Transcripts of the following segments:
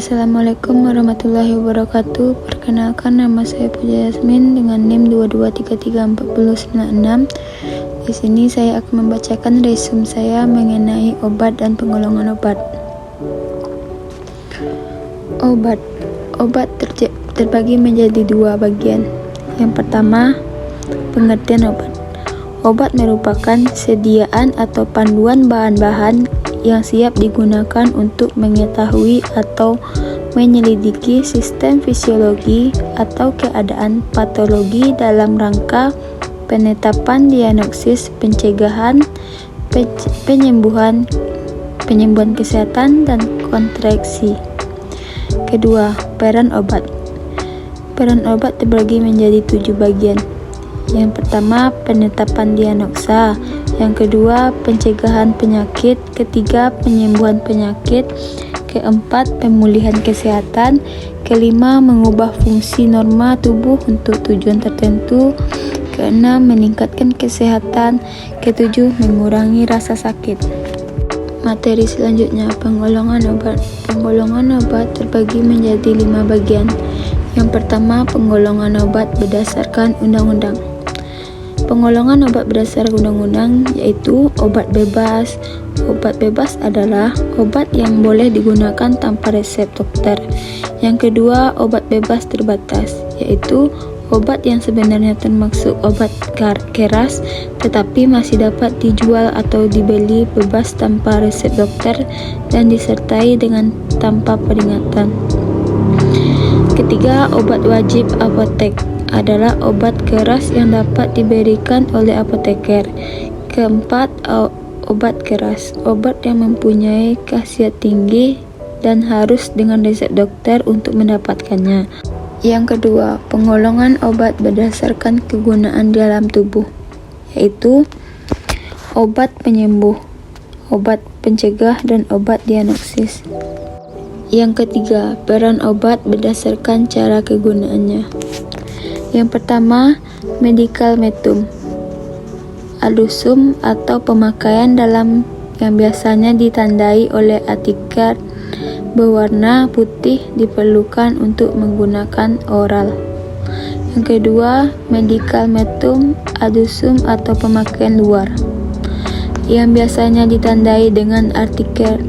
Assalamualaikum warahmatullahi wabarakatuh. Perkenalkan, nama saya Puja Yasmin dengan NIM 22334096. Di sini saya akan membacakan resume saya mengenai obat dan penggolongan obat. Obat terbagi menjadi dua bagian. Yang pertama, pengertian obat. Obat merupakan sediaan atau panduan bahan-bahan yang siap digunakan untuk mengetahui atau menyelidiki sistem fisiologi atau keadaan patologi dalam rangka penetapan diagnosis, pencegahan, penyembuhan kesehatan, dan kontraksi. Kedua, peran obat. Peran obat terbagi menjadi 7 bagian. Yang pertama, penetapan diagnosa. Yang kedua, pencegahan penyakit. Ketiga, penyembuhan penyakit. Keempat, pemulihan kesehatan. Kelima, mengubah fungsi norma tubuh untuk tujuan tertentu. Keenam, meningkatkan kesehatan. Ketujuh, mengurangi rasa sakit. Materi selanjutnya, penggolongan obat. Penggolongan obat terbagi menjadi 5 bagian. Yang pertama, penggolongan obat berdasarkan undang-undang. Penggolongan obat berdasarkan undang-undang yaitu obat bebas. Obat bebas adalah obat yang boleh digunakan tanpa resep dokter. Yang kedua, obat bebas terbatas, yaitu obat yang sebenarnya termasuk obat keras tetapi masih dapat dijual atau dibeli bebas tanpa resep dokter dan disertai dengan tanpa peringatan. Ketiga, obat wajib apotek adalah obat keras yang dapat diberikan oleh apoteker. Keempat, obat keras, obat yang mempunyai khasiat tinggi dan harus dengan resep dokter untuk mendapatkannya. Yang kedua, penggolongan obat berdasarkan kegunaan dalam tubuh, yaitu obat penyembuh, obat pencegah, dan obat diagnosis. Yang ketiga, peran obat berdasarkan cara kegunaannya. Yang pertama, medical method, alusum atau pemakaian dalam yang biasanya ditandai oleh artikel berwarna putih diperlukan untuk menggunakan oral. Yang kedua, medical method, alusum atau pemakaian luar, yang biasanya ditandai dengan artikel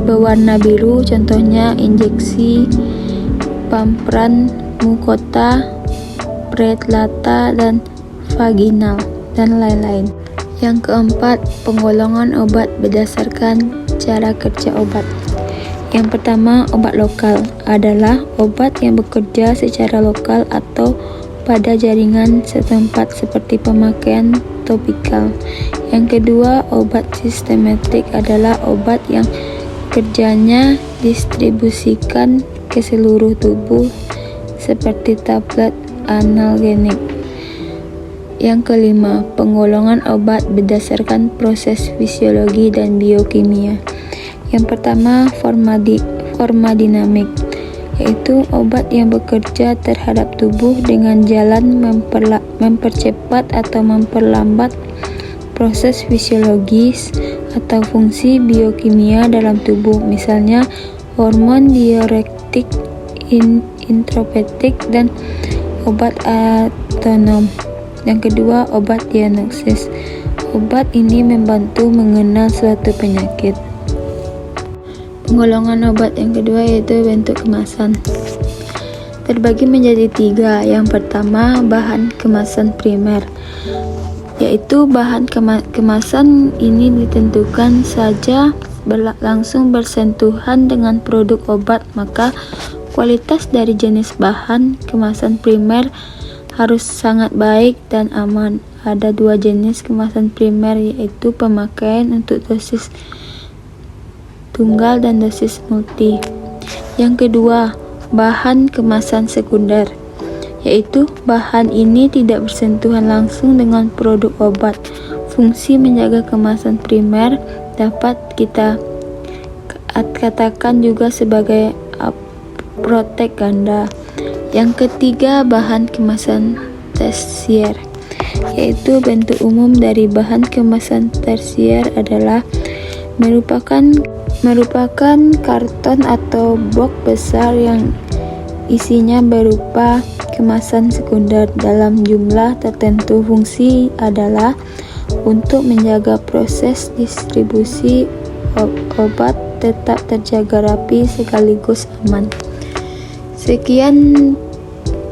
berwarna biru, contohnya injeksi, pampran, mukota, pretlata, dan vaginal, dan lain-lain. Yang keempat, penggolongan obat berdasarkan cara kerja obat. Yang pertama, obat lokal adalah obat yang bekerja secara lokal atau pada jaringan setempat seperti pemakaian topikal. Yang kedua, obat sistematik adalah obat yang kerjanya distribusikan ke seluruh tubuh seperti tablet analgenik. Yang kelima, penggolongan obat berdasarkan proses fisiologi dan biokimia. Yang pertama, farmadinamik, yaitu obat yang bekerja terhadap tubuh dengan jalan mempercepat atau memperlambat proses fisiologis atau fungsi biokimia dalam tubuh, misalnya hormon diuretik, introspektif, dan obat autonom. Yang kedua, obat diagnosis. Obat ini membantu mengenal suatu penyakit. Penggolongan obat yang kedua yaitu bentuk kemasan. Terbagi menjadi 3. Yang pertama, bahan kemasan primer, yaitu bahan kemasan ini ditentukan saja langsung bersentuhan dengan produk obat, maka kualitas dari jenis bahan kemasan primer harus sangat baik dan aman. Ada 2 jenis kemasan primer, yaitu pemakaian untuk dosis tunggal dan dosis multi. Yang kedua, bahan kemasan sekunder, yaitu bahan ini tidak bersentuhan langsung dengan produk obat. Fungsi menjaga kemasan primer dapat kita katakan juga sebagai protek ganda. Yang ketiga, bahan kemasan tersier, yaitu bentuk umum dari bahan kemasan tersier adalah merupakan karton atau box besar yang isinya berupa kemasan sekunder dalam jumlah tertentu. Fungsi adalah untuk menjaga proses distribusi obat tetap terjaga rapi sekaligus aman. Sekian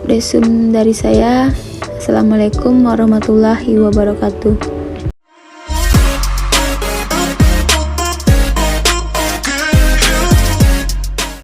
resume dari saya. Assalamualaikum warahmatullahi wabarakatuh.